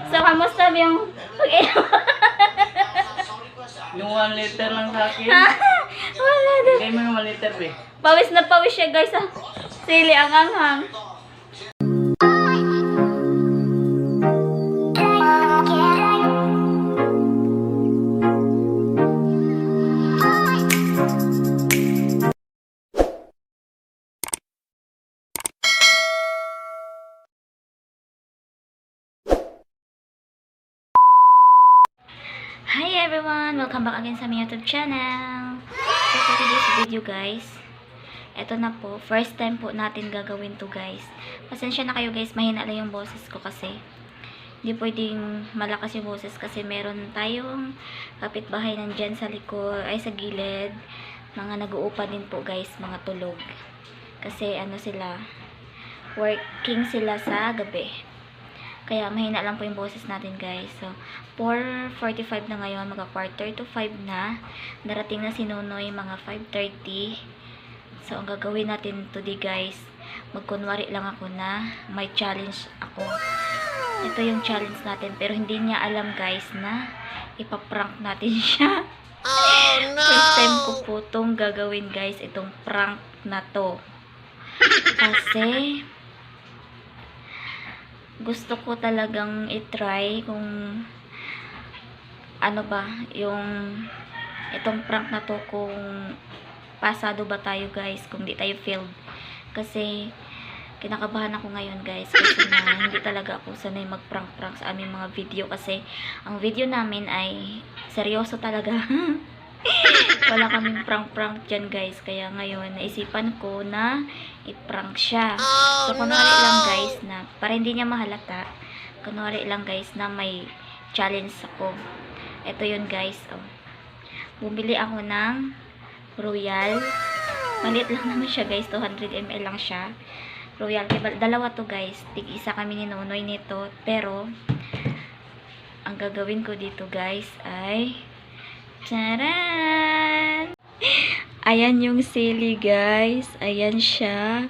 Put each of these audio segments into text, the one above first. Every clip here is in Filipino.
So, kamusta yung Yung 1 liter lang sa akin. Wala na. Bigay mo yung 1 liter, be. Pawis na pawis siya, guys. Ah. Sili ang anghang. Hi everyone! Welcome back again sa my YouTube channel. So for today's video guys, eto na po, first time po natin gagawin to guys. Pasensya na kayo guys, mahina lang yung boses ko kasi hindi pwedeng malakas yung boses kasi meron tayong kapitbahay nandyan sa likod, ay sa gilid, mga nag-uupa din po guys, mga tulog. Kasi ano sila, working sila sa gabi. Kaya mahina lang po yung boses natin guys. So 4:45 na ngayon, mga quarter to 5 na. Darating na si Nonoy mga 5:30. So ang gagawin natin today guys, magkunwari lang ako na may challenge ako. Ito yung challenge natin, pero hindi niya alam guys na ipaprank natin siya. Oh no! First time ko po itong gagawin guys, itong prank na to. Kasi gusto ko talagang i-try kung ano ba yung itong prank na to, kung pasado ba tayo guys, kung di tayo failed. Kasi kinakabahan ako ngayon guys, kasi na hindi talaga ako sanay mag-prank-prank sa aming mga video, kasi ang video namin ay seryoso talaga. Wala kaming prank-prank dyan guys. Kaya ngayon naisipan ko na i-prank siya. So kunwari lang guys na para hindi niya mahalata, kunwari lang guys na may challenge ako. Ito yun guys, oh. Bumili ako ng Royal. Maliit lang naman siya guys, 200 ml lang siya. Royal, dalawa to guys, tig-isa kami ni Nonoy nito. Pero ang gagawin ko dito guys ay charan! Ayan yung sili guys. Ayan siya.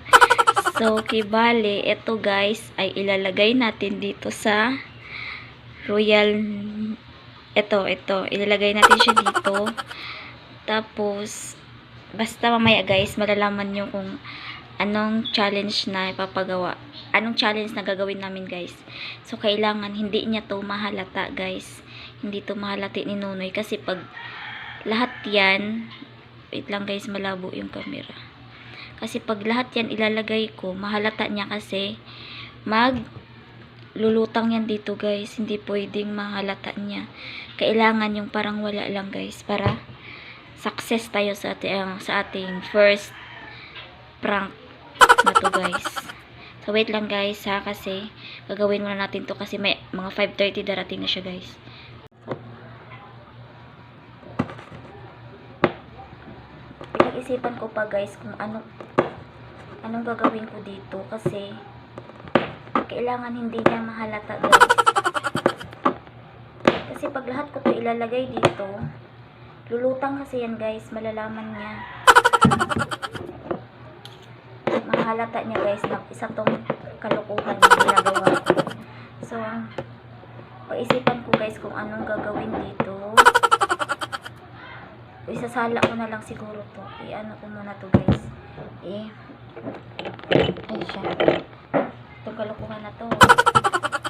So, kibali, ito guys ay ilalagay natin dito sa Royal. Ito. Ilalagay natin siya dito. Tapos, basta mamaya guys, malalaman nyo kung anong challenge na ipapagawa. Anong challenge na gagawin namin guys. So, kailangan hindi niya to mahalata guys. Hindi to mahalati ni Nonoy. Kasi pag lahat yan, wait lang guys, malabo yung camera. Kasi pag lahat yan ilalagay ko, mahalata niya kasi lulutang yan dito guys. Hindi pwedeng mahalata niya. Kailangan yung parang wala lang guys, para success tayo sa ating first prank na to guys. So wait lang guys ha, kasi gagawin muna natin to kasi may mga 5:30 darating na siya guys. Pinag-isipan ko pa guys kung anong gagawin ko dito, kasi kailangan hindi niya mahalata guys. Kasi pag lahat ko to ilalagay dito, lulutang kasi yan guys, malalaman niya. Mahalata niya guys na isa tong kalokohan na ginagawa ko. So pag-isipan ko guys kung anong gagawin dito. Isasala ko na lang siguro to. I-ano ko muna to guys. Ay siya. Itong kalokohan na to.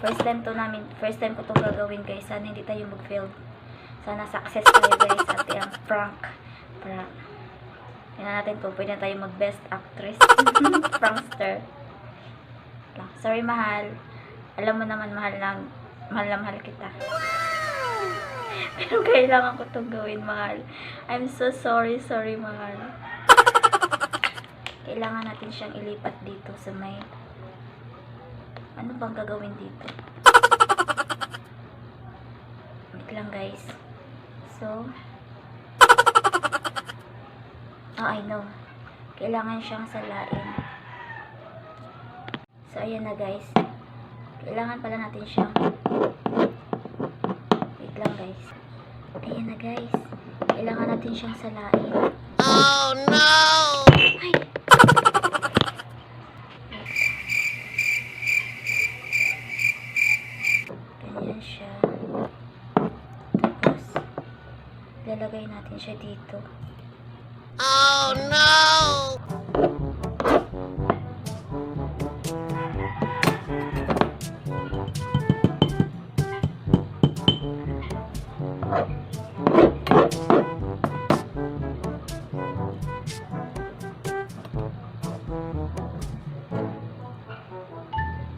First time ko itong gagawin guys. Sana hindi tayo mag-fail. Sana success tayo guys at yung prank. Yan natin kung pwede na tayo mag-best actress. Prankster. Sorry mahal. Alam mo naman mahal na mahal kita. Pero kailangan ko itong gawin mahal. I'm so sorry mahal. Kailangan natin siyang ilipat dito sa may, ano bang gagawin dito? Wait lang guys. So I know. Kailangan siyang salain. So ayan na guys. Kailangan pala natin siyang, wait lang guys. Ayan na guys. Kailangan natin siyang salain. Oh no! Ay! Ganyan Lalagay natin siya dito.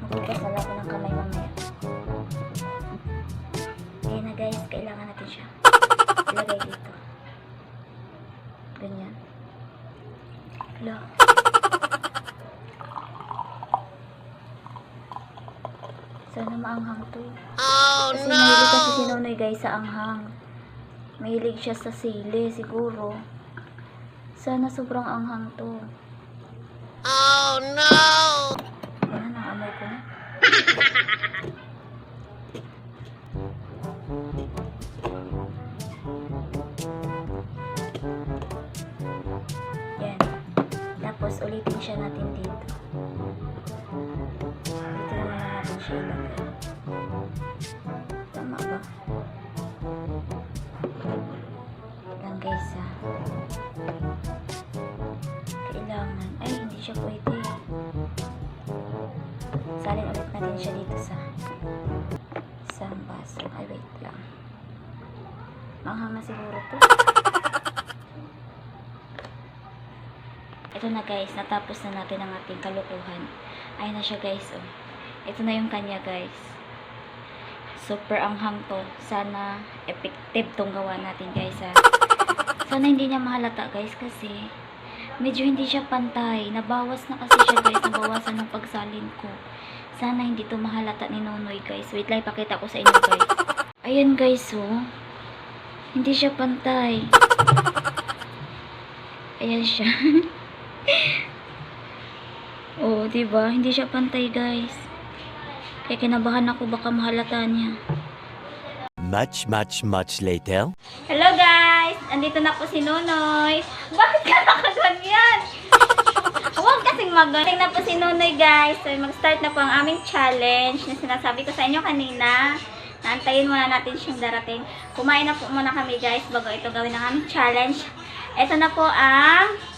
Magkakasala ko ng kamay mamaya. Ayan na guys, kailangan natin siya ilagay dito. Ganyan. Hala. Sana maanghang to. Kasi mahilig kasi si Nonoy guys sa anghang. Mahilig siya sa sili siguro. Sana sobrang anghang to. Ayan, naamoy ko na. Yan. Tapos ulitin siya natin dito. Dito naman natin siya ilagay. Tama ba? Lang guys ha. Kailangan. Ay, hindi siya pwede. Salin ulit natin siya dito sa isang baso. Ay, wait lang. Manghang na siguro to. Ito na guys, natapos na natin ang ating kalukuhan. Ayun na siya guys, oh. Ito na yung kanya guys. Super anghang to. Sana effective tong gawa natin guys ha. Sana hindi niya mahalata guys kasi medyo hindi siya pantay. Nabawas na kasi siya guys. Nabawasan ng pagsalin ko. Sana hindi to mahalata ni Nonoy guys. Wait lang, ipakita ko sa inyo guys. Ayan guys, oh. Hindi siya pantay. Ayan siya. Oh, diba? Hindi siya pantay guys. Kaya kinabahan ako baka mahalata niya. Much later. Hello guys! Andito na po si Nonoy. Bakit ka nakaganyan? Huwag kasing magaling na po si Nonoy guys. So, mag-start na po ang aming challenge na sinasabi ko sa inyo kanina. Naantayin muna natin siyang darating. Kumain na po muna kami guys bago ito gawin ang aming challenge. Ito na po ang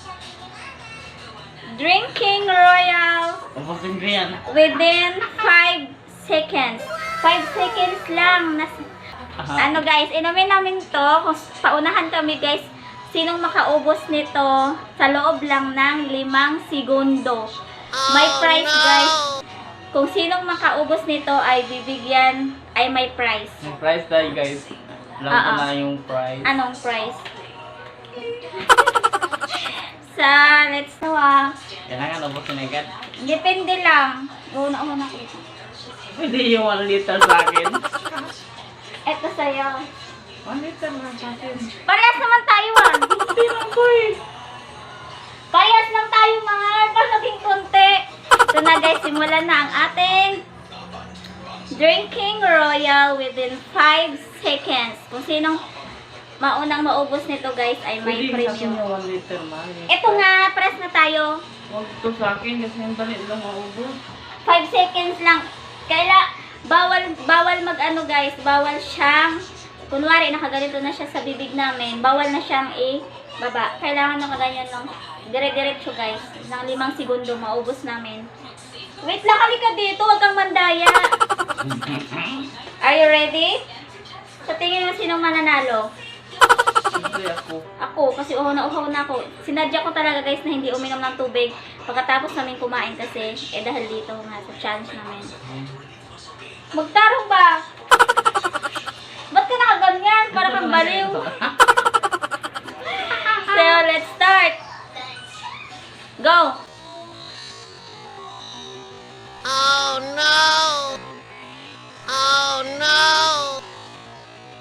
Drinking Royal Tapusin ko yan. within 5 seconds. 5 seconds lang. Ano guys, inumin namin to. Kung paunahan kami guys, sinong makaubos nito sa loob lang ng 5 segundo. May prize guys. Kung sinong makaubos nito ay bibigyan, ay may prize. May prize tayo guys. Alam ko na yung prize. Anong prize? Let's tawa. Kailangan ubusin agad. Depende lang. Una ko ito. Pwede yung 1 liter sa akin. Ito sa'yo. 1 liter lang sa akin. Parehas naman tayo ah. Hindi lang ko eh. Parehas lang tayo mga para naging konti. So na guys, simulan na ang ating Drinking Royal within 5 seconds. Kung sinong maunang maubos nito guys ay may Pwede sa akin premium. yung 1 liter man. Ito nga, press na tayo. Huwag to sa akin kasi yung dali lang maubos. 5 seconds lang. Bawal mag-ano guys, bawal siyang, kunwari nakaganito na siya sa bibig namin, bawal na siyang baba. Kailangan nakaganyan lang. Dire-diretso guys. Ng 5 segundo, maubos namin. Wait lang, halika dito, huwag kang mandaya. Are you ready? Sa tingin mo sinong mananalo? Siyempre ako. Ako, kasi uhaw na ako. Sinadya ko talaga guys na hindi uminom ng tubig pagkatapos namin kumain kasi dahil dito nga sa challenge namin. Magtarong ba? Ba't ka nakaganyan? Para kang baliw. So, let's start. Go! Oh no! Oh no!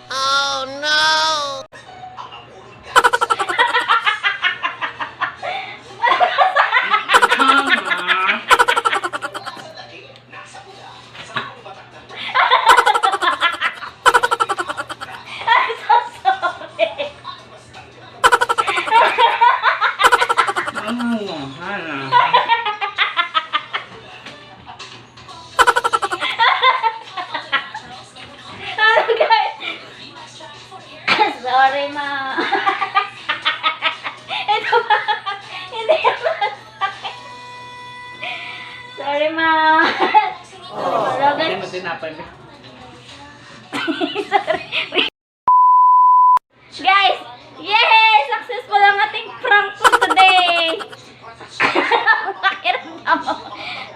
Oh no! I'm so sorry. Hala. Sorry, ma. Ito ba? Hindi naman. Sorry, ma. Hindi mo tinapay mo. Guys, yay! Successful ang ating prank for today! Anong pakiramdam mo?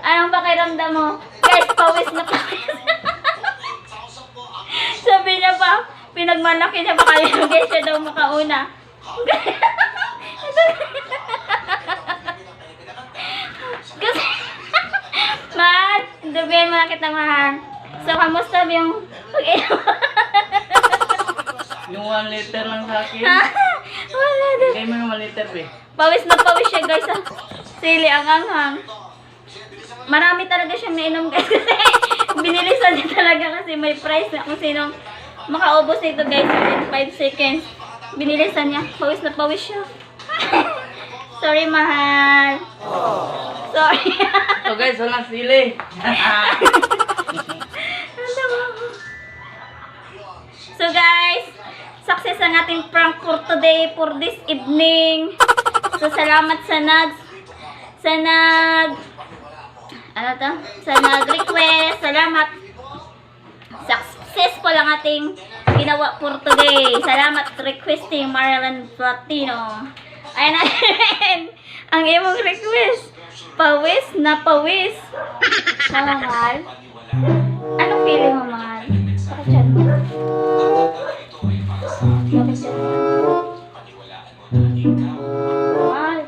Anong pakiramdam mo? Guys, pawis na pawis. Sabi niya pa, pinagmalaki niya pa kayo. Guys, siya daw makauna. Kasi, mahal, sabihin mo na kita, mahal. So, kamusta yung pag-inom? Yung 1 liter lang sa akin. Wala din. Bigay mo yung 1 liter, be. Pawis na pawis siya, guys. Ah. Sili ang anghang. Marami talaga siyang nainom, guys. Kasi binilisan niya talaga kasi may price na kung sinong makaubos nito, guys, within 5 seconds. Binilisan niya. Pawis na pawis siya. Sorry, mahal. Sorry. So guys, walang sili. So guys, success ang ating prank for today, for this evening. So salamat sa nag-request. Salamat. Successful ang ating ginawa for today. Salamat requesting Marilyn Platino. Ayan na ang imong request. Pawis na pawis. Mahal. Anong feeling mo, mahal? Bakit dyan mo? Bakit dyan mo? Mahal.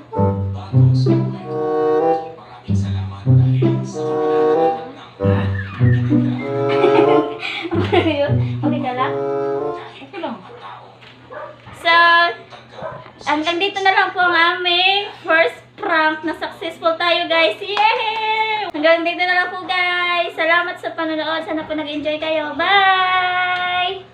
Okay ka lang? Okay lang. So, hanggang dito na lang po ang aming first prank na successful tayo, guys. Yay! Hanggang dito na lang po, guys. Salamat sa panonood. Sana po nag-enjoy kayo. Bye!